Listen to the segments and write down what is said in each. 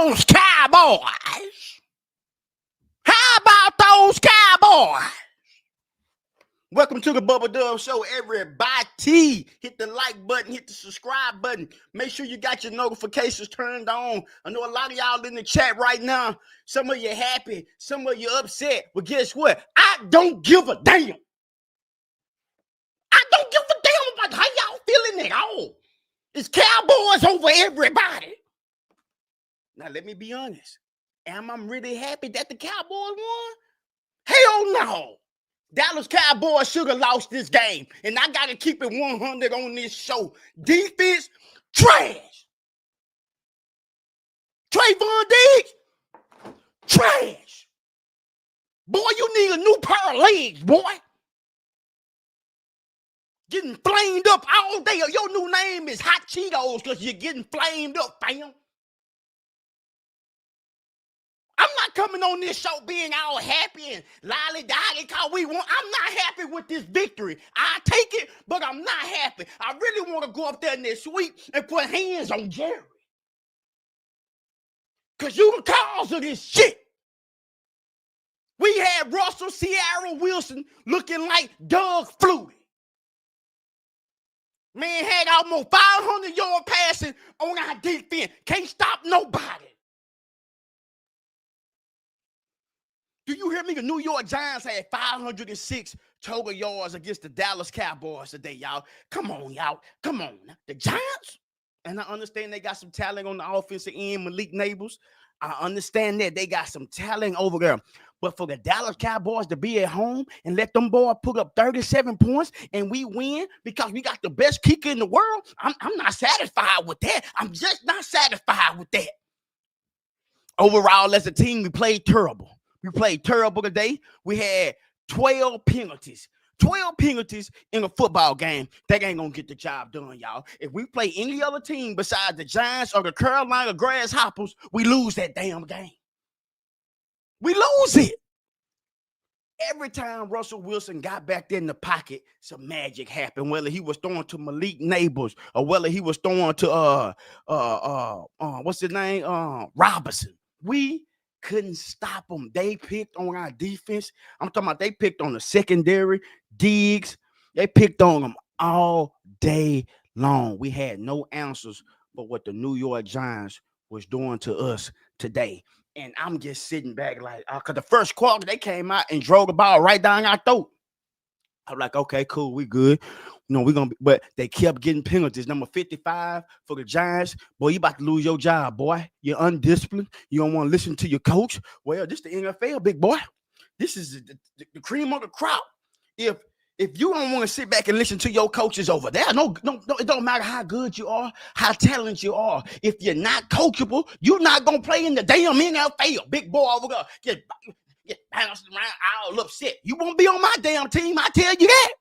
those Cowboys? How about those Cowboys? Welcome to the Bubba Dub Show, everybody. Hit the like button, hit the subscribe button. Make sure you got your notifications turned on. I know a lot of y'all in the chat right now. Some of you happy, some of you upset. But guess what? I don't give a damn. I don't give a damn about how y'all feeling at all. It's Cowboys over everybody. Now, let me be honest. Am I really happy that the Cowboys won? Hell no. Dallas Cowboys should have lost this game. And I got to keep it 100 on this show. Defense, trash. Trevon Diggs, trash. Boy, you need a new pair of legs, boy. Getting flamed up all day. Your new name is Hot Cheetos because you're getting flamed up, fam. I'm not coming on this show being all happy and lolly-dolly because we won. I'm not happy with this victory. I take it, but I'm not happy. I really want to go up there next week and put hands on Jerry. Because you the cause of this shit. We had Russell, Ciara, Wilson looking like Doug Flutie. Man had almost 500-yard passing on our defense. Can't stop nobody. Do you hear me? The New York Giants had 506 total yards against the Dallas Cowboys today, y'all. Come on, y'all. Come on. The Giants? And I understand they got some talent on the offensive end, Malik Nabers. I understand that they got some talent over there. But for the Dallas Cowboys to be at home and let them boys put up 37 points and we win because we got the best kicker in the world, I'm not satisfied with that. I'm just not satisfied with that. Overall, as a team, we played terrible. We played terrible today. We had 12 penalties. 12 penalties in a football game. That ain't going to get the job done, y'all. If we play any other team besides the Giants or the Carolina Grasshoppers, we lose that damn game. We lose it. Every time Russell Wilson got back there in the pocket, some magic happened. Whether he was throwing to Malik Nabers or whether he was throwing to what's his name? Robinson. We couldn't stop them. They picked on our defense. I'm talking about they picked on the secondary, Diggs. They picked on them all day long. We had no answers for what the New York Giants was doing to us today. And I'm just sitting back like, because the first quarter, they came out and drove the ball right down our throat. I'm like, okay, cool, we good. You know, we're going to be, but they kept getting penalties. Number 55 for the Giants. Boy, you about to lose your job, boy. You're undisciplined. You don't want to listen to your coach. Well, this the NFL, big boy. This is the cream of the crop. If you don't want to sit back and listen to your coaches over there, no, it don't matter how good you are, how talented you are. If you're not coachable, you're not going to play in the damn NFL. Big boy over there, get bounced around all upset. You won't be on my damn team, I tell you that.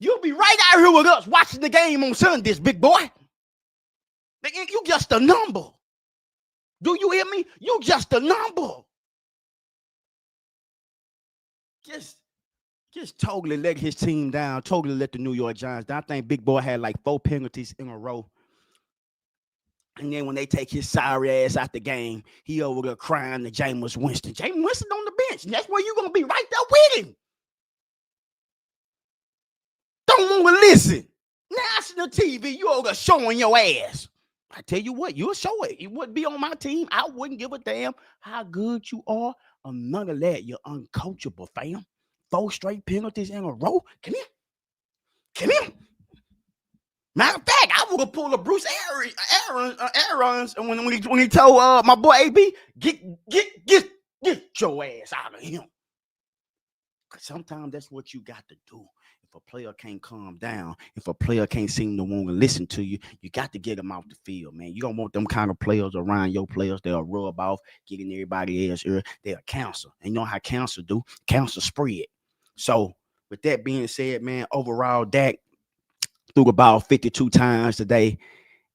You'll be right out here with us watching the game on Sundays, big boy. You just a number. Do you hear me? You just a number. Just totally let his team down, totally let the New York Giants down. I think Big Boy had like 4 penalties in a row. And then when they take his sorry ass out the game, he over there crying to Jameis Winston. Jameis Winston on the bench. And that's where you're going to be right there with him. Don't want to listen. National TV, you over there showing your ass. I tell you what, you'll show it. You wouldn't be on my team. I wouldn't give a damn how good you are. Or none of that. You're uncoachable, fam. 4 straight penalties in a row. Come here. Matter of fact, I would have pulled a Bruce Arians when he told my boy AB, get your ass out of him. Because sometimes that's what you got to do. If a player can't calm down, if a player can't seem to want to listen to you, you got to get them off the field, man. You don't want them kind of players around your players. They'll rub off, getting everybody else here. They'll cancel. And you know how cancel do? Cancel spread. So with that being said, man, overall, Dak threw the ball 52 times today.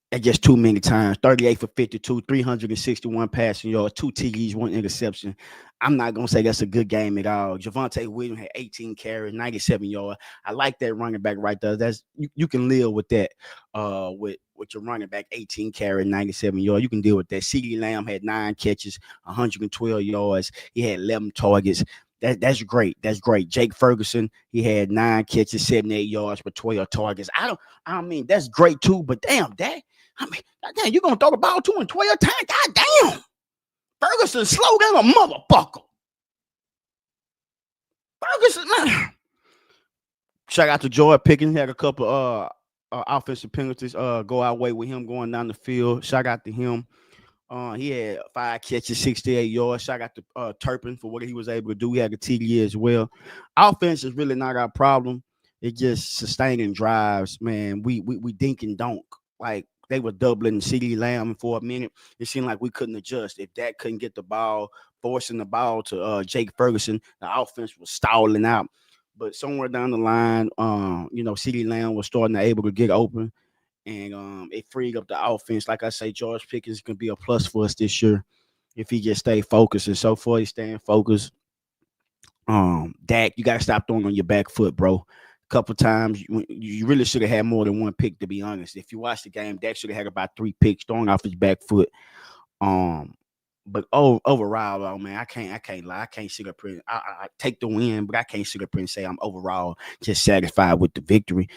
That's just too many times. 38 for 52, 361 passing yards, 2 TDs, 1 interception. I'm not going to say that's a good game at all. Javonte Williams had 18 carries, 97 yards. I like that running back right there. That's you can live with that with with your running back, 18 carry, 97 yards. You can deal with that. CeeDee Lamb had 9 catches, 112 yards. He had 11 targets. That's great. That's great. Jake Ferguson, he had 9 catches, 78 yards, but 12 targets. I mean, that's great too, but damn, you're gonna throw the ball 2 and 12 times? God damn. Ferguson slow down a motherfucker. Ferguson, man. Shout out to Joy Pickens. He had a couple offensive penalties go our way with him going down the field. Shout out to him. He had 5 catches, 68 yards. Shout out to Turpin for what he was able to do. He had a TD as well. Offense is really not our problem. It's just sustaining drives, man. We dink and donk. Like, they were doubling CeeDee Lamb for a minute. It seemed like we couldn't adjust. If Dak couldn't get the ball, forcing the ball to Jake Ferguson, the offense was stalling out. But somewhere down the line, CeeDee Lamb was starting to able to get open, and it freed up the offense. Like I say, George Pickens can be a plus for us this year if he just stay focused. And so far, he's staying focused. Dak, you got to stop throwing on your back foot, bro. A couple times, you really should have had more than 1 pick, to be honest. If you watch the game, Dak should have had about 3 picks throwing off his back foot. But overall, though, man, I can't lie. I can't sit up here. I take the win, but I can't sit up here and say I'm overall just satisfied with the victory.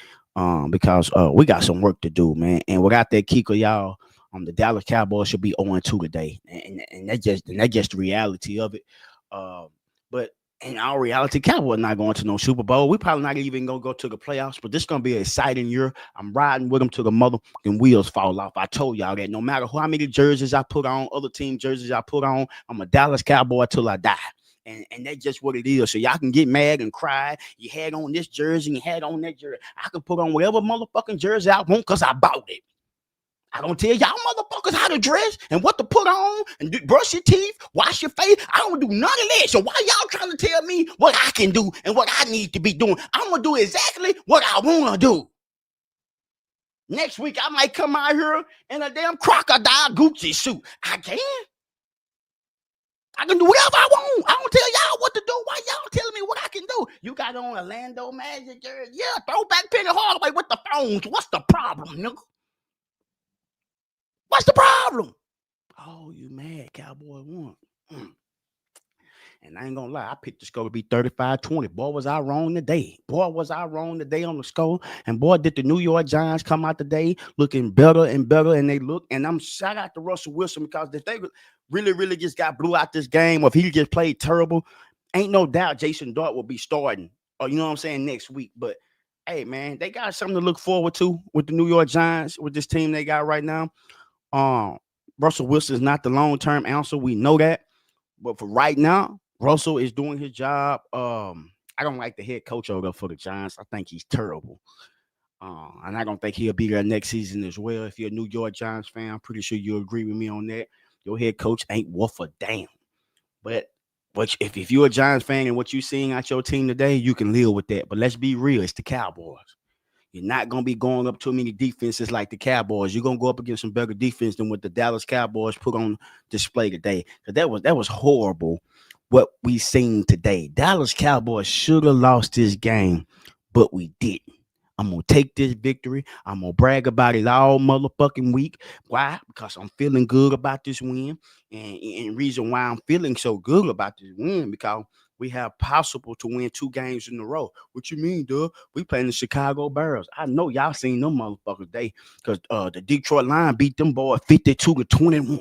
Because we got some work to do, man. And without that kicker, y'all, the Dallas Cowboys should be 0-2 today, and that's just the reality of it. But in our reality, Cowboys not going to no Super Bowl. We probably not even gonna go to the playoffs. But this is gonna be an exciting year. I'm riding with them till the motherfucking wheels fall off. I told y'all that no matter how many jerseys I put on, other team jerseys I put on, I'm a Dallas Cowboy till I die. And that's just what it is. So y'all can get mad and cry. You had on this jersey, you had on that jersey. I can put on whatever motherfucking jersey I want because I bought it. I don't tell y'all motherfuckers how to dress and what to put on and brush your teeth, wash your face. I don't do none of that. So why y'all trying to tell me what I can do and what I need to be doing? I'm going to do exactly what I want to do. Next week, I might come out here in a damn crocodile Gucci suit. I can do whatever I want. I don't tell y'all what to do. Why y'all telling me what I can do? You got on Orlando Magic jersey. Yeah, throwback Penny Hardaway with the phones. What's the problem, nigga? What's the problem? Oh, you mad? Cowboy won. And I ain't gonna lie, I picked the score to be 35-20. Boy, was I wrong today. Boy, was I wrong today on the score. And boy, did the New York Giants come out today looking better and better. And they look, and I'm shout out to Russell Wilson, because if they really just got blew out this game, or if he just played terrible, ain't no doubt Jason Dart will be starting. Or you know what I'm saying, next week. But hey, man, they got something to look forward to with the New York Giants, with this team they got right now. Russell Wilson is not the long-term answer. We know that. But for right now, Russell is doing his job. I don't like the head coach over for the Giants. I think he's terrible. And I don't think he'll be there next season as well. If you're a New York Giants fan, I'm pretty sure you'll agree with me on that. Your head coach ain't worth a damn. But if you're a Giants fan and what you're seeing out your team today, you can live with that. But let's be real, it's the Cowboys. You're not going to be going up too many defenses like the Cowboys. You're going to go up against some better defense than what the Dallas Cowboys put on display today. Because that was horrible what we seen today. Dallas Cowboys should have lost this game, but we didn't. I'm going to take this victory. I'm going to brag about it all motherfucking week. Why? Because I'm feeling good about this win. And reason why I'm feeling so good about this win, because we have possible to win 2 games in a row. What you mean, Doug? We playing the Chicago Bears. I know y'all seen them motherfuckers today, because the Detroit Lions beat them boys 52-21.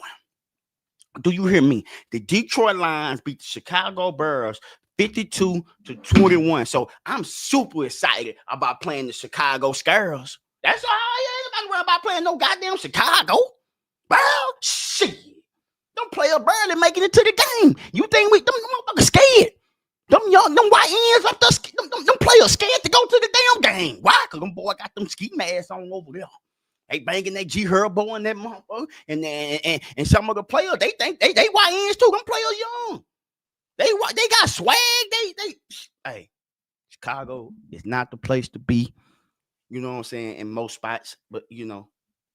Do you hear me? The Detroit Lions beat the Chicago Bears 52-21. So I'm super excited about playing the Chicago Scares. That's all. I ain't worried about playing no goddamn Chicago. Well, shit. Them players barely making it to the game. You think them motherfuckers scared? Them white ends up there, them players scared to go to the damn game. Why? Because them boy got them ski masks on over there. They banging that G Herbo and that motherfucker. And some of the players, they think they white ends too. Them players young. They got swag. Hey, Chicago is not the place to be. You know what I'm saying? In most spots, but you know,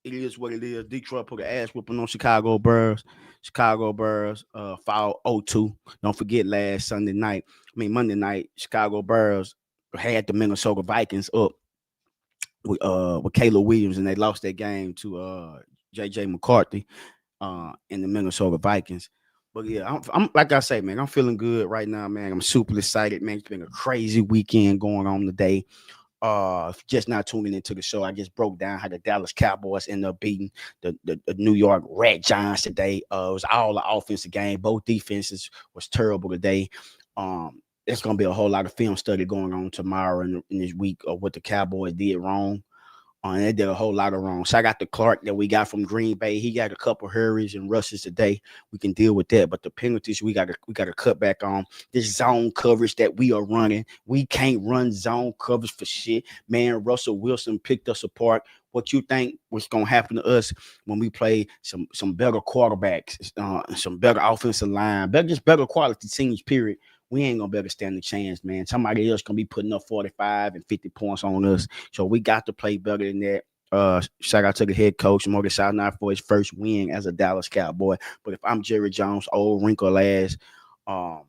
it is what it is. Detroit put an ass whooping on Chicago Bears. Chicago Bears fouled 0-2. Don't forget Monday night, Chicago Bears had the Minnesota Vikings up with Caleb Williams, and they lost that game to JJ McCarthy in the Minnesota Vikings. But yeah, I'm like I say, man, I'm feeling good right now, man. I'm super excited, man. It's been a crazy weekend going on today. Just not tuning into the show, I just broke down how the Dallas Cowboys ended up beating the New York Red Giants today. It was all the offensive game. Both defenses was terrible today. There's gonna be a whole lot of film study going on tomorrow in this week of what the Cowboys did wrong. And they did a whole lot of wrong. So I got the Clark that we got from Green Bay. He got a couple hurries and rushes today. We can deal with that. But the penalties we got to cut back on. This zone coverage that we are running. We can't run zone coverage for shit. Man, Russell Wilson picked us apart. What you think was gonna happen to us when we play some better quarterbacks, some better offensive line, just better quality teams, period. We ain't gonna be able to stand the chance, man. Somebody else gonna be putting up 45 and 50 points on us. So we got to play better than that. Shout out to the head coach, Morgan Southern, for his first win as a Dallas Cowboy. But if I'm Jerry Jones, old wrinkle ass, um,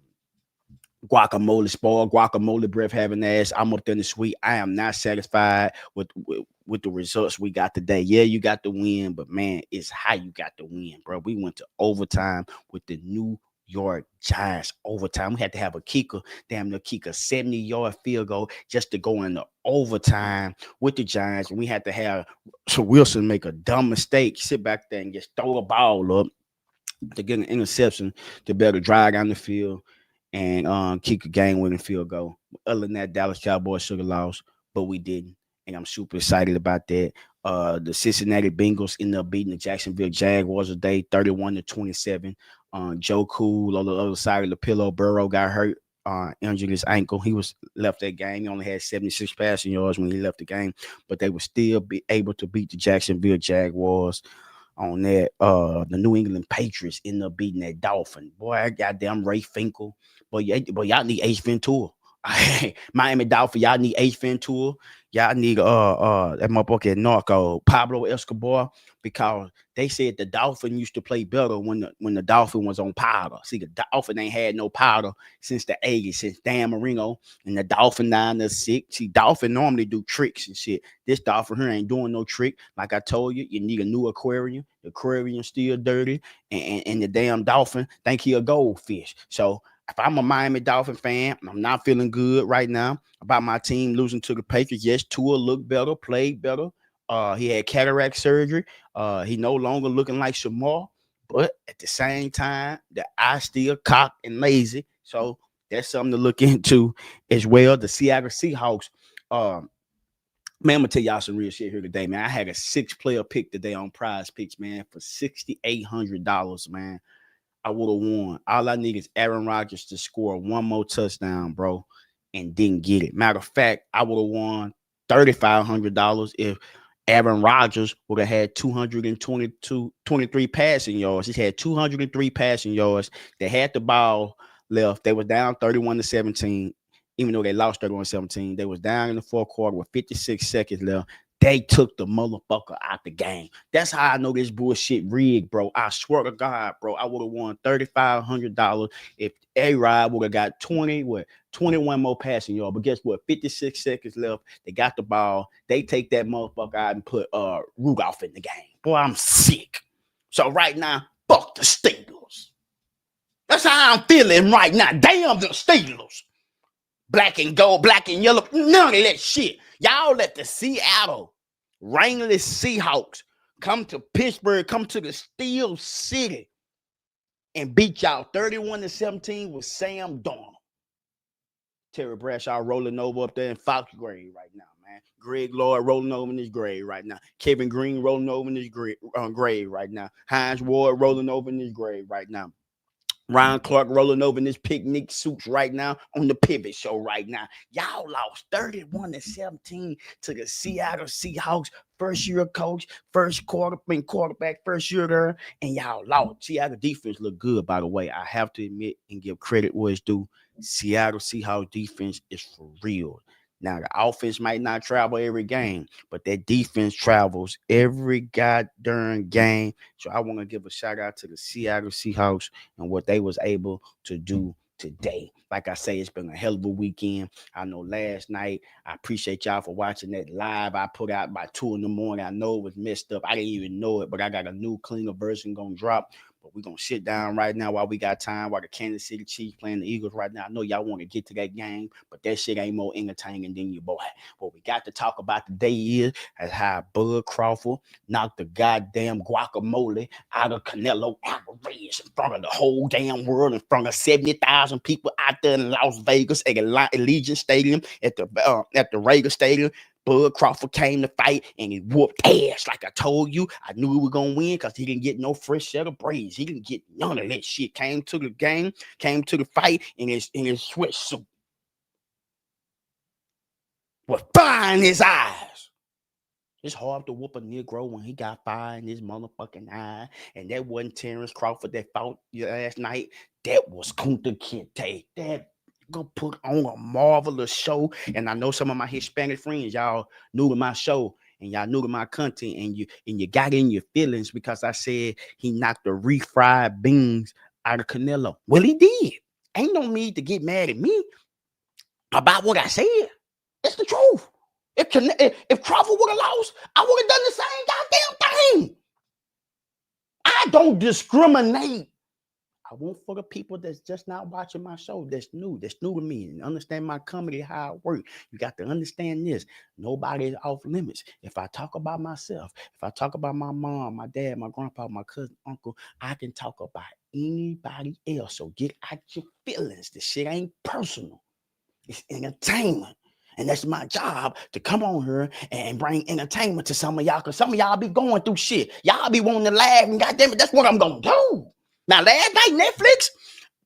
guacamole spoiled, guacamole breath having ass, I'm up there in the suite. I am not satisfied with the results we got today. Yeah, you got the win, but man, it's how you got the win, bro. We went to overtime with the New York Giants. Overtime, we had to have a kicker, damn near kick a 70-yard field goal just to go into overtime with the Giants. And we had to have so Wilson make a dumb mistake, sit back there and just throw the ball up to get an interception to be able to drive down the field and kick a game-winning field goal. Other than that, Dallas Cowboys should have lost, but we didn't, and I'm super excited about that. The Cincinnati Bengals ended up beating the Jacksonville Jaguars today, 31-27. Joe Cool on the other side of the pillow. Burrow got hurt, injured his ankle. He was left that game. He only had 76 passing yards when he left the game, but they would still be able to beat the Jacksonville Jaguars on that. The New England Patriots end up beating that Dolphin. Boy, I goddamn Ray Finkel. But y'all need Ace Ventura. Miami Dolphin, y'all need Ace Ventura. Y'all need that motherfucker Narco, Pablo Escobar, because they said the Dolphin used to play better when the Dolphin was on powder. See, the Dolphin ain't had no powder since the 80s, since Dan Marino and the Dolphin 9-6. See, Dolphin normally do tricks and shit. This Dolphin here ain't doing no trick. Like I told you, you need a new aquarium. The aquarium's still dirty, and the damn Dolphin think he a goldfish. So if I'm a Miami Dolphin fan, I'm not feeling good right now about my team losing to the Patriots. Yes, Tua looked better, played better. He had cataract surgery. He no longer looking like Shamar, but at the same time, the eye still cocked and lazy. So that's something to look into as well. The Seattle Seahawks. Man, I'm gonna tell y'all some real shit here today, man. I had a 6-player pick today on Prize Picks, man, for $6,800, man. I would have won. All I need is Aaron Rodgers to score one more touchdown, bro, and didn't get it. Matter of fact, I would have won $3,500 if Aaron Rodgers would have had 23 passing yards. He had 203 passing yards. They had the ball left. They were down 31-17. Even though they lost 31-17, they was down in the fourth quarter with 56 seconds left. They took the motherfucker out the game. That's how I know this bullshit rigged, bro. I swear to God, bro. I would have won $3,500 if A-Rod would have got 21 more passing yards. But guess what? 56 seconds left. They got the ball. They take that motherfucker out and put Rudolph in the game. Boy, I'm sick. So right now, fuck the Steelers. That's how I'm feeling right now. Damn the Steelers. Black and gold, black and yellow, none of that shit. Y'all let the Seattle rainless Seahawks come to Pittsburgh, come to the Steel City, and beat y'all 31-17 with Sam Darnold. Terry Bradshaw rolling over up there in Fox grave right now, man. Greg Lloyd rolling over in his grave right now. Kevin Green rolling over in his grave right now. Hines Ward rolling over in his grave right now. Ryan Clark rolling over in his picnic suits right now on the Pivot Show right now. Y'all lost 31-17 to the Seattle Seahawks. First year coach, first quarterback, first year there, and y'all lost. Seattle defense look good, by the way. I have to admit and give credit where it's due. Seattle Seahawks defense is for real. Now, the offense might not travel every game, but that defense travels every goddamn game. So I want to give a shout out to the Seattle Seahawks and what they was able to do today. Like I say, it's been a hell of a weekend. I know last night, I appreciate y'all for watching that live I put out by 2 in the morning. I know it was messed up. I didn't even know it, but I got a new, cleaner version gonna drop. But we're going to sit down right now while we got time, while the Kansas City Chiefs playing the Eagles right now. I know y'all want to get to that game, but that shit ain't more entertaining than your boy. What we got to talk about today is how Bud Crawford knocked the goddamn guacamole out of Canelo Alvarez in front of the whole damn world, in front of 70,000 people out there in Las Vegas at Allegiant Stadium, at the Raiders Stadium. Bud Crawford came to fight and he whooped ass. Like I told you, I knew he was going to win because he didn't get no fresh set of braids. He didn't get none of that shit. Came to the game, came to the fight in his sweatsuit with fire in his eyes. It's hard to whoop a Negro when he got fire in his motherfucking eye. And that wasn't Terrence Crawford that fought last night. That was Kunta Kinte. That gonna put on a marvelous show. And I know some of my Hispanic friends, y'all new to my show and y'all new to my content, and you got in your feelings because I said he knocked the refried beans out of Canelo. Well, he did. Ain't no need to get mad at me about what I said. It's the truth. If Crawford would have lost, I would have done the same goddamn thing. I don't discriminate. I want for the people that's just not watching my show, that's new to me, and understand my comedy, how it works. You got to understand this. Nobody is off limits. If I talk about myself, if I talk about my mom, my dad, my grandpa, my cousin, uncle, I can talk about anybody else. So get out your feelings. This shit ain't personal. It's entertainment. And that's my job, to come on here and bring entertainment to some of y'all, because some of y'all be going through shit. Y'all be wanting to laugh, and goddamn it, that's what I'm going to do. Now, last night, Netflix,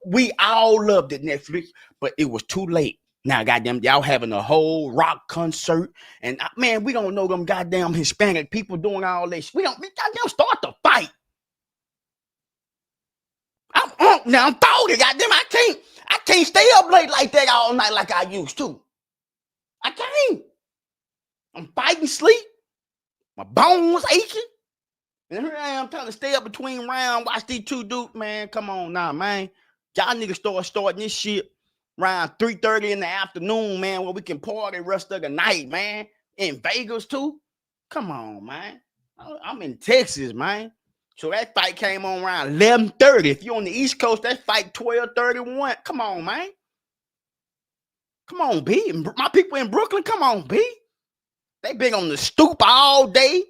we all loved it, Netflix, but it was too late. Now, goddamn, y'all having a whole rock concert, and man, we don't know them goddamn Hispanic people doing all this. We goddamn start the fight. I'm 40, goddamn, I can't stay up late like that all night like I used to. I can't. I'm fighting sleep. My bones aching. And here I am trying to stay up between rounds, watch these two dudes, man. Come on now, man. Y'all niggas starting this shit around 3:30 in the afternoon, man, where we can party the rest of the night, man. In Vegas, too. Come on, man. I'm in Texas, man. So that fight came on around 11:30. If you're on the East Coast, that fight 12:31. Come on, man. Come on, B. My people in Brooklyn, come on, B. They been on the stoop all day.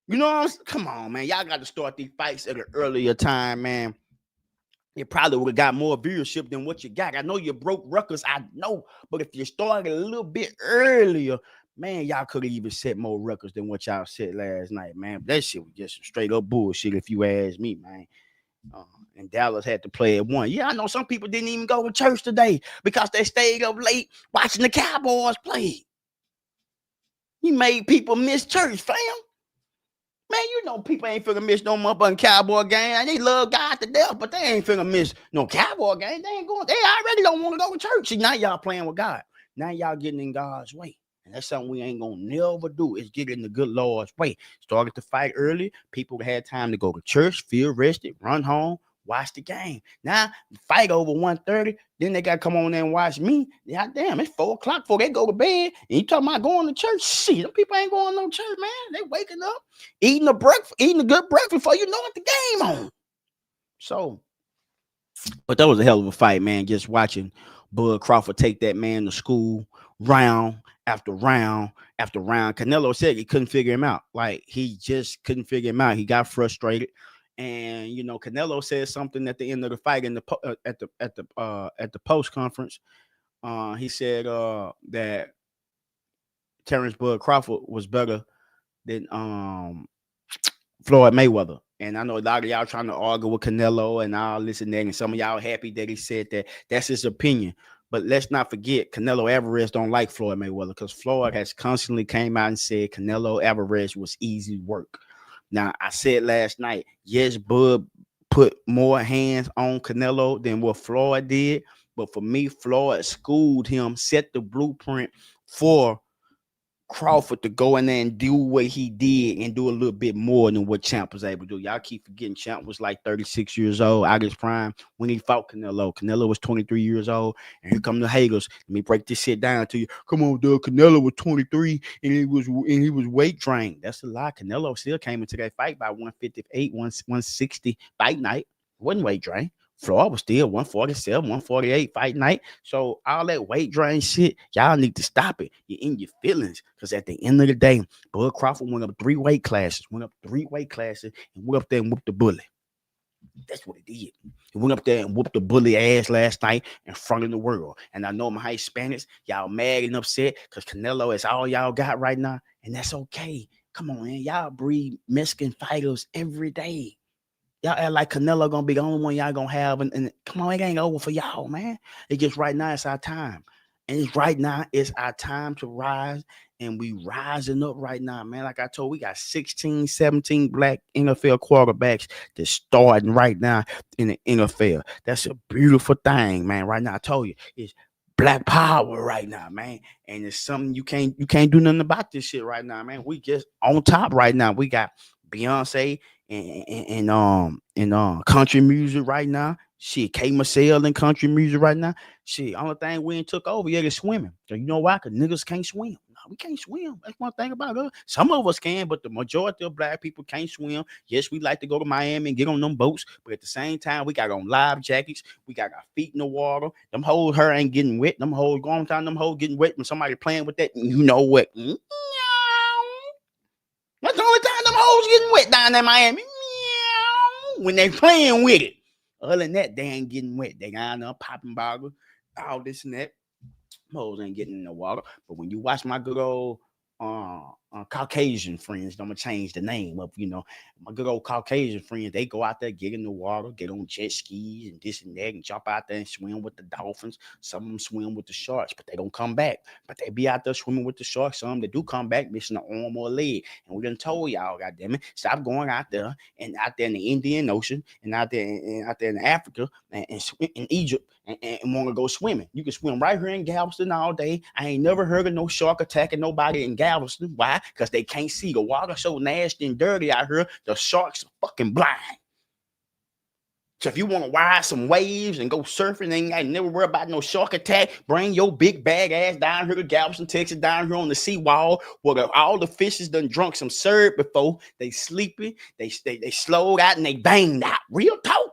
You know what I'm saying? Come on, man. Y'all got to start these fights at an earlier time, man. It probably would have got more viewership than what you got. I know you broke records, I know. But if you started a little bit earlier, man, y'all could have even set more records than what y'all set last night, man. That shit was just straight up bullshit if you ask me, man. And Dallas had to play at 1. Yeah, I know some people didn't even go to church today because they stayed up late watching the Cowboys play. You made people miss church, fam. Man, you know people ain't finna miss no motherfucking Cowboy game. And they love God to death, but they ain't finna miss no Cowboy game. They already don't want to go to church. See, now y'all playing with God. Now y'all getting in God's way. And that's something we ain't gonna never do, is get in the good Lord's way. Started to fight early. People had time to go to church, feel rested, run home, watch the game. Now, fight over 1:30, then they got to come on there and watch me. God damn, it's 4 o'clock before they go to bed. And you talking about going to church? Shit, them people ain't going to no church, man. They waking up, eating a good breakfast before you know what the game on. So, but that was a hell of a fight, man. Just watching Bud Crawford take that man to school round after round after round. Canelo said he couldn't figure him out. Like, he just couldn't figure him out. He got frustrated. And you know, Canelo said something at the end of the fight in the at the post conference. He said that Terrence Bud Crawford was better than Floyd Mayweather. And I know a lot of y'all trying to argue with Canelo and all this and that, and some of y'all happy that he said that. That's his opinion. But let's not forget, Canelo Alvarez don't like Floyd Mayweather, because Floyd has constantly came out and said Canelo Alvarez was easy work. Now, I said last night, yes, Bud put more hands on Canelo than what Floyd did. But for me, Floyd schooled him, set the blueprint for Crawford to go in there and do what he did and do a little bit more than what Champ was able to do. Y'all keep forgetting Champ was like 36 years old out of his prime when he fought Canelo. Canelo was 23 years old. And here come the haters. Let me break this shit down to you. Come on, Doug. Canelo was 23 and he was weight trained. That's a lie. Canelo still came into that fight by 158, 160 fight night. Wasn't weight trained. Floyd was still 147, 148 fight night. So all that weight drain shit, y'all need to stop it. You're in your feelings. Because at the end of the day, Bud Crawford went up 3 weight classes, and went up there and whooped the bully. That's what he did. He went up there and whooped the bully ass last night in front of the world. And I know my Hispanics, y'all mad and upset because Canelo is all y'all got right now. And that's okay. Come on, man. Y'all breed Mexican fighters every day. Y'all act like Canelo gonna be the only one y'all gonna have, and come on, it ain't over for y'all, man. It's just right now, it's our time, and it's right now, it's our time to rise, and we rising up right now, man. Like I told, we got 16, 17 black NFL quarterbacks that's starting right now in the NFL. That's a beautiful thing, man. Right now, I told you, it's black power right now, man, and it's something you can't do nothing about this shit right now, man. We just on top right now. We got Beyonce and country music right now. Shit, K Marcel in country music right now. Shit, only thing we ain't took over yet is swimming. So you know why? Because niggas can't swim. No, we can't swim. That's one thing about us. Some of us can, but the majority of black people can't swim. Yes, we like to go to Miami and get on them boats, but at the same time, we got on live jackets. We got our feet in the water. Them hoes, her ain't getting wet. Them hoes going down, them hoes getting wet when somebody playing with that. You know what? That's the only time them hoes getting wet down there in Miami. When they playing with it. Other than that, they ain't getting wet. They got enough popping bottles, all this and that. Hoes ain't getting in the water. But when you watch my good old Caucasian friends, I'm gonna change the name up. My good old Caucasian friends, they go out there, get in the water, get on jet skis and this and that, and jump out there and swim with the dolphins. Some of them swim with the sharks, but they don't come back. But they be out there swimming with the sharks. Some that do come back missing an arm or a leg. And we done told y'all, goddamn it, stop going out there in the Indian Ocean and out there in Africa and in Egypt and want to go swimming. You can swim right here in Galveston all day. I ain't never heard of no shark attacking nobody in Galveston. Why? Because they can't see. The water so nasty and dirty out here, the sharks are fucking blind. So if you want to ride some waves and go surfing, ain't never worry about no shark attack. Bring your big bag ass down here to Galveston, Texas, down here on the seawall where all the fishes done drunk some syrup before. They sleepy, they slowed out and they banged out. Real talk.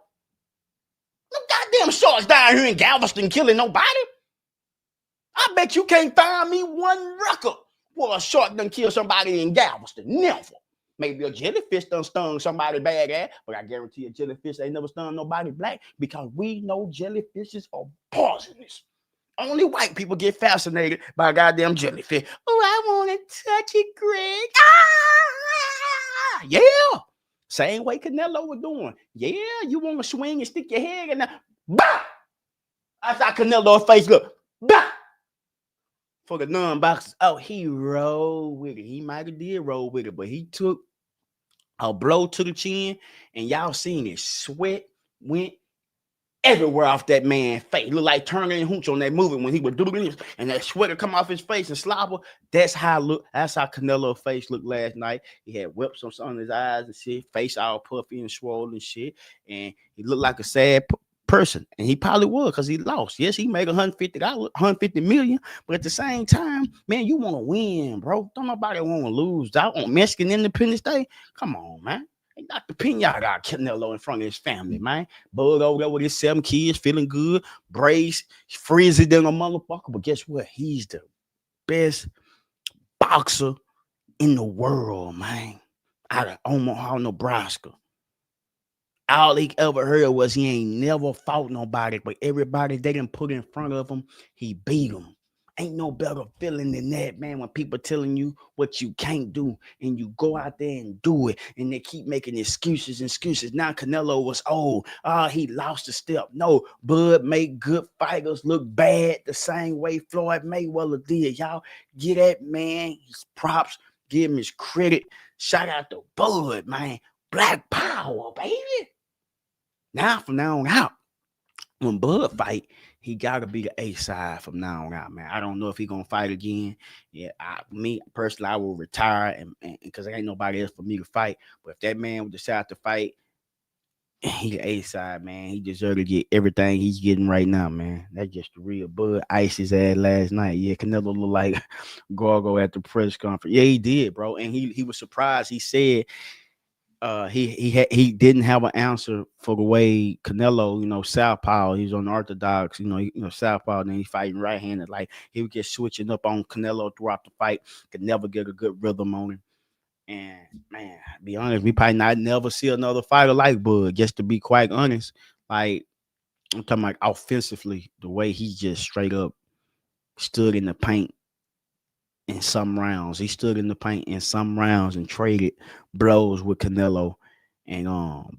No goddamn sharks down here in Galveston killing nobody. I bet you can't find me one record where a shark done kill somebody in Galveston. Never. Maybe a jellyfish done stung somebody bad ass, but I guarantee a jellyfish ain't never stung nobody black because we know jellyfishes are poisonous. Only white people get fascinated by a goddamn jellyfish. Oh, I want to touch it, Greg. Ah! Yeah. Same way Canelo was doing. Yeah, you want to swing and stick your head in there. Bah! I saw Canelo's face look. Bah! For the non-boxers. Oh, he rolled with it. He might have did roll with it, but he took a blow to the chin, and y'all seen it. Sweat went everywhere off that man's face. Look like Turner and Hooch on that movie when he would do this, and that sweat would come off his face and slobber. That's how Canelo's face looked last night. He had whelps on his eyes and shit, face all puffy and swollen and shit, and he looked like a sad person, and he probably was because he lost. Yes, he made $150, $150 million, but at the same time, man, you want to win, bro. Don't nobody want to lose. Out on Mexican Independence Day. Come on, man. Hey, Dr. Pina got Canelo in front of his family, man. Bud over there with his 7 kids, feeling good. Brace, frizzy than a motherfucker. But guess what? He's the best boxer in the world, man. Out of Omaha, Nebraska. All he ever heard was he ain't never fought nobody, but everybody they done put in front of him, he beat them. Ain't no better feeling than that, man, when people telling you what you can't do and you go out there and do it and they keep making excuses. Now Canelo was old. He lost a step. No, Bud made good fighters look bad the same way Floyd Mayweather did. Y'all get that man his props, give him his credit. Shout out to Bud, man. Black power, baby. Now from now on out, when Bud fight, he gotta be the A side from now on out, man. I don't know if he gonna fight again. Yeah, me personally, I will retire and because there ain't nobody else for me to fight. But if that man would decide to fight, he the A side, man. He deserves to get everything he's getting right now, man. That's just the real Bud iced his ass last night. Yeah, Canelo looked like Gargo at the press conference. Yeah, he did, bro. And he was surprised. He said he didn't have an answer for the way Canelo, southpaw. He's on orthodox, southpaw. And then he fighting right handed. Like he would get switching up on Canelo throughout the fight. Could never get a good rhythm on him. And man, be honest, we probably not never see another fighter like Bud. Just to be quite honest, like I'm talking like offensively, the way he just straight up stood in the paint in some rounds. He stood in the paint in some rounds and traded blows with Canelo and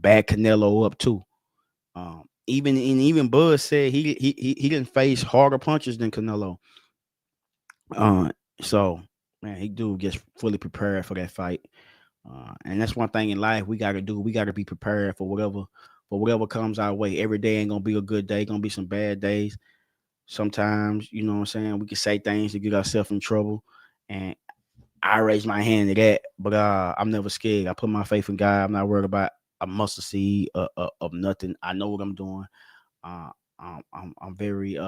back Canelo up too. Even Bud said he didn't face harder punches than Canelo. Uh, so man, he do gets fully prepared for that fight. And that's one thing in life we gotta do. We gotta be prepared for whatever comes our way. Every day ain't gonna be a good day. Gonna be some bad days. Sometimes, you know what I'm saying, we can say things to get ourselves in trouble. And I raise my hand to that, but I'm never scared. I put my faith in God. I'm not worried about a mustard seed of nothing. I know what I'm doing. Uh, I'm very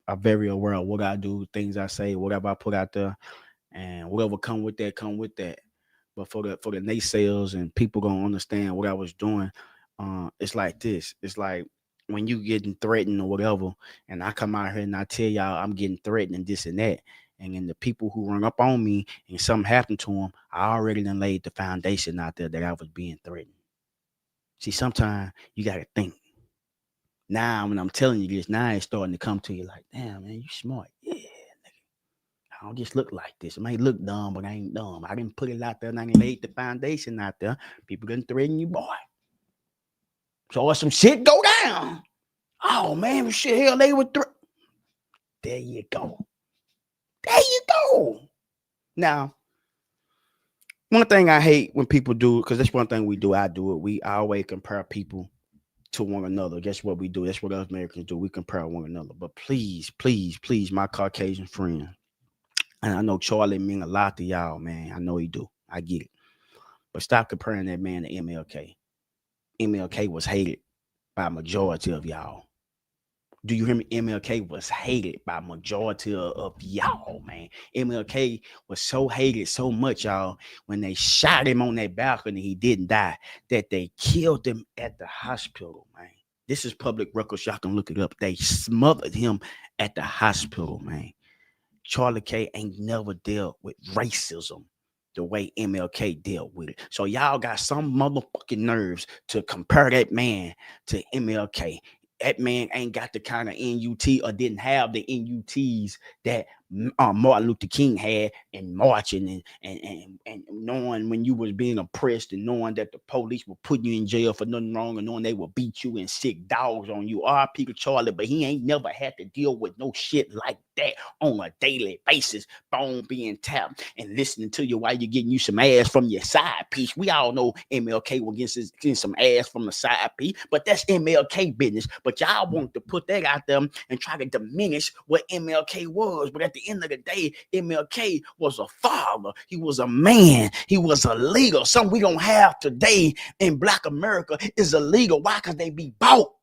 I'm very aware of what I do, things I say, whatever I put out there, and whatever come with that, come with that. But for the naysayers and people gonna understand what I was doing, it's like this. It's like when you getting threatened or whatever, and I come out here and I tell y'all I'm getting threatened and this and that. And then the people who run up on me and something happened to them, I already done laid the foundation out there that I was being threatened. See, sometimes you gotta think. Now when I'm telling you this, now it's starting to come to you like, damn man, you smart. Yeah, I don't just look like this. It may look dumb, but I ain't dumb. I didn't put it out there and I didn't laid the foundation out there. People didn't threaten you, boy. So some shit go down. Oh man, shit, hell, they were there you go. There you go. Now, one thing I hate when people do, because that's one thing we do, I do it. I always compare people to one another. Guess what we do? That's what us Americans do. We compare one another. But please, please, please, my Caucasian friend, and I know Charlie mean a lot to y'all, man. I know he do. I get it. But stop comparing that man to MLK. MLK was hated by a majority of y'all. Do you hear me? MLK was hated by majority of y'all, man. MLK was so hated so much, y'all, when they shot him on that balcony, he didn't die, that they killed him at the hospital, man. This is public records. Y'all can look it up. They smothered him at the hospital, man. Charlie K ain't never dealt with racism the way MLK dealt with it. So y'all got some motherfucking nerves to compare that man to MLK. That man ain't got the kind of NUT or didn't have the NUTs that Martin Luther King had in marching and knowing when you was being oppressed and knowing that the police were putting you in jail for nothing wrong and knowing they would beat you and sick dogs on you. R.P. to Charlie, but he ain't never had to deal with no shit like that on a daily basis. Phone being tapped and listening to you while you're getting you some ass from your side piece. We all know MLK will getting some ass from the side piece, but that's MLK business. But y'all want to put that out there and try to diminish what MLK was. But at the end of the day, MLK was a father. He was a man. He was a leader. Something we don't have today in Black America is illegal. Why? Because they be bought.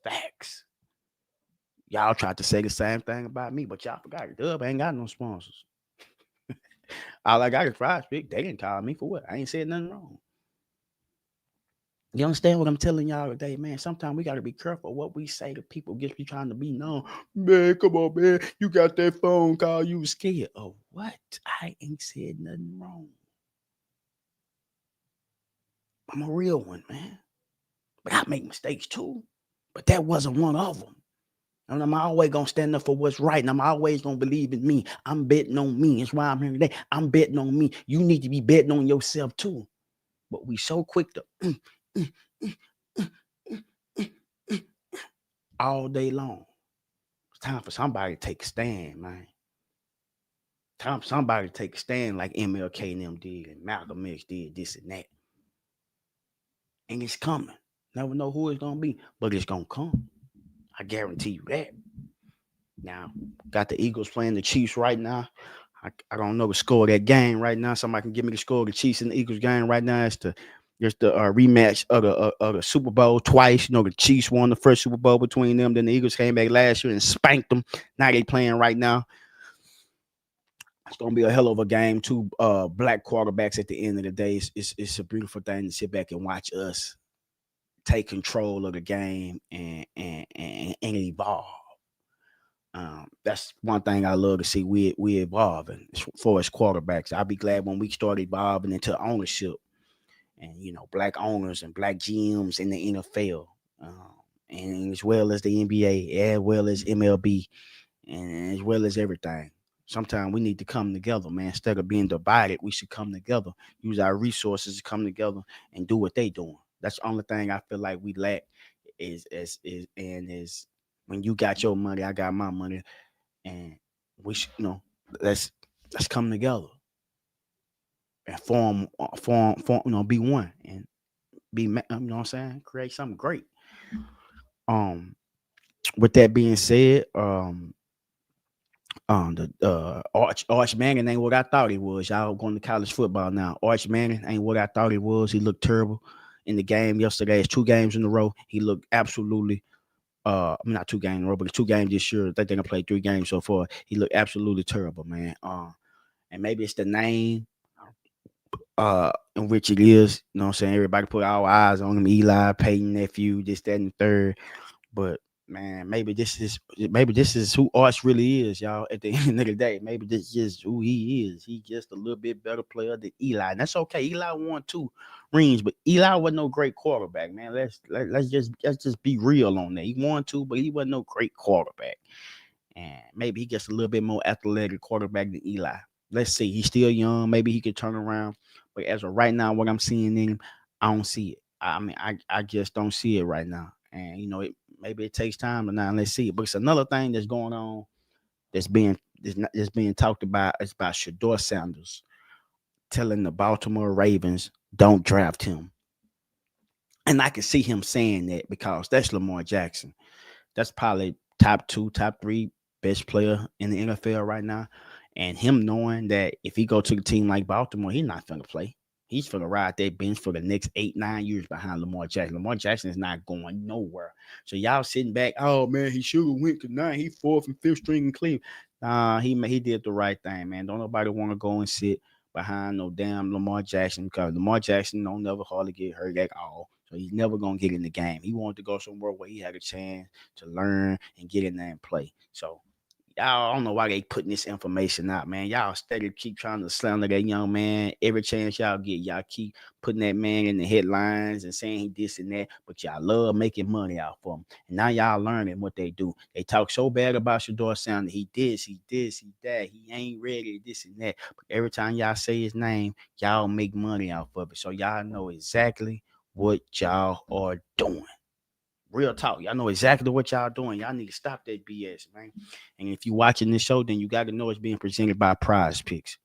Facts. Y'all tried to say the same thing about me, but y'all forgot it. Dub ain't got no sponsors. All I got is Fried Stick. They didn't call me for what? I ain't said nothing wrong. You understand what I'm telling y'all today, man? Sometimes we got to be careful what we say to people. Just be trying to be known. Man, come on, man. You got that phone call. You was scared. Oh, what? I ain't said nothing wrong. I'm a real one, man. But I make mistakes too. But that wasn't one of them. And I'm always going to stand up for what's right. And I'm always going to believe in me. I'm betting on me. That's why I'm here today. I'm betting on me. You need to be betting on yourself too. But we so quick to all day long. It's time for somebody to take a stand, man. Time for somebody to take a stand like MLK and them did and Malcolm X did this and that. And it's coming. Never know who it's gonna be, but it's gonna come. I guarantee you that. Now, got the Eagles playing the Chiefs right now. I don't know the score of that game right now. Somebody can give me the score of the Chiefs and the Eagles game right now. It's the rematch of the Super Bowl twice. You know, the Chiefs won the first Super Bowl between them. Then the Eagles came back last year and spanked them. Now they playing right now. It's gonna be a hell of a game. Two black quarterbacks at the end of the day. It's a beautiful thing to sit back and watch us take control of the game and evolve. That's one thing I love to see. We evolving as far as quarterbacks. I'll be glad when we start evolving into ownership and black owners and black GMs in the NFL, and as well as the NBA, as well as MLB, and as well as everything. Sometimes we need to come together, man. Instead of being divided, we should come together, use our resources to come together and do what they doing. That's the only thing I feel like we lack is when you got your money, I got my money, and we should, let's come together and form, be one and be, you know what I'm saying, create something great. With that being said, the Arch Manning ain't what I thought he was. Y'all going to college football now. Arch Manning ain't what I thought he was. He looked terrible in the game yesterday. It's 2 games in a row. He looked absolutely. Not 2 games in a row, but it's 2 games this year. I think they're gonna play 3 games so far. He looked absolutely terrible, man. And maybe it's the name, in which it is. You know what I'm saying? Everybody put all eyes on him. Eli, Peyton, nephew, this, that, and the third. But man, maybe this is who Arch really is, y'all. At the end of the day, maybe this is who he is. He just a little bit better player than Eli, and that's okay. Eli won 2 rings, but Eli wasn't no great quarterback, man. Let's just be real on that. He won 2, but he wasn't no great quarterback. And maybe he gets a little bit more athletic quarterback than Eli. Let's see. He's still young. Maybe he could turn around. But as of right now, what I'm seeing in him, I don't see it. I mean, I just don't see it right now. And maybe it takes time, but now let's see it. But it's another thing that's going on that's being talked about. It's about Shedeur Sanders telling the Baltimore Ravens don't draft him. And I can see him saying that because that's Lamar Jackson. That's probably top 2, top 3 best player in the NFL right now. And him knowing that if he go to a team like Baltimore, he's not going to play. He's going to ride that bench for the next 8-9 years behind Lamar Jackson. Lamar Jackson is not going nowhere. So y'all sitting back, oh, man, he should have went to 9. He 4th and 5th string in Cleveland. He did the right thing, man. Don't nobody want to go and sit behind no damn Lamar Jackson because Lamar Jackson don't never hardly get hurt at all. So he's never going to get in the game. He wanted to go somewhere where he had a chance to learn and get in there and play. So y'all, I don't know why they putting this information out, man. Y'all steady keep trying to slander that young man. Every chance y'all get, y'all keep putting that man in the headlines and saying he this and that. But y'all love making money out for him. And now y'all learning what they do. They talk so bad about Shedeur Sanders. He this, he that. He ain't ready, this and that. But every time y'all say his name, y'all make money out of it. So y'all know exactly what y'all are doing. Real talk. Y'all know exactly what y'all doing. Y'all need to stop that BS, man. And if you watching this show, then you got to know it's being presented by Prize Picks.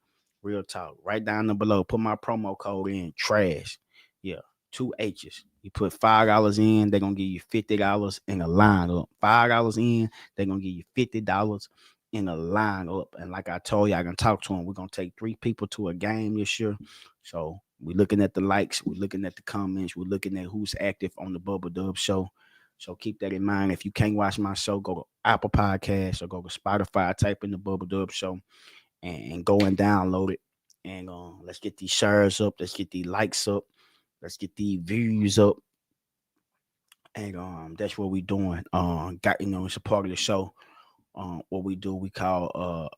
Real talk. Right down there below. Put my promo code in. TRASH. Yeah. 2 H's. You put $5 in, they're going to give you $50 in a lineup. $5 in, they're going to give you $50 in a lineup. And like I told you, I can talk to them. We're going to take 3 people to a game this year. So we're looking at the likes. We're looking at the comments. We're looking at who's active on the Bubba Dub show. So keep that in mind. If you can't watch my show, go to Apple Podcasts or go to Spotify, type in the Bubba Dub show and go and download it. And let's get these shares up. Let's get these likes up. Let's get these views up. And that's what we're doing. It's a part of the show. What we do, we call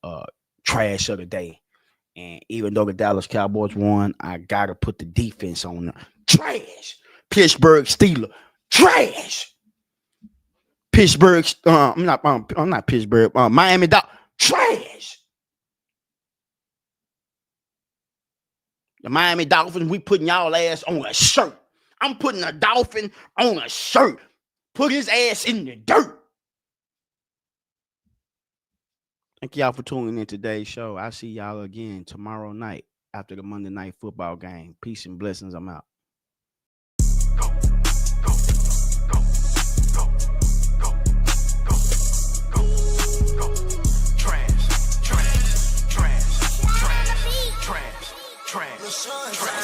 trash of the day. And even though the Dallas Cowboys won, I gotta put the defense on them. Trash. Pittsburgh Steelers. Trash. Pittsburgh, I'm not Pittsburgh. Miami Dolphins, trash. The Miami Dolphins, we putting y'all ass on a shirt. I'm putting a Dolphin on a shirt. Put his ass in the dirt. Thank y'all for tuning in today's show. I'll see y'all again tomorrow night after the Monday Night Football game. Peace and blessings. I'm out. Go, go, go. unfocused.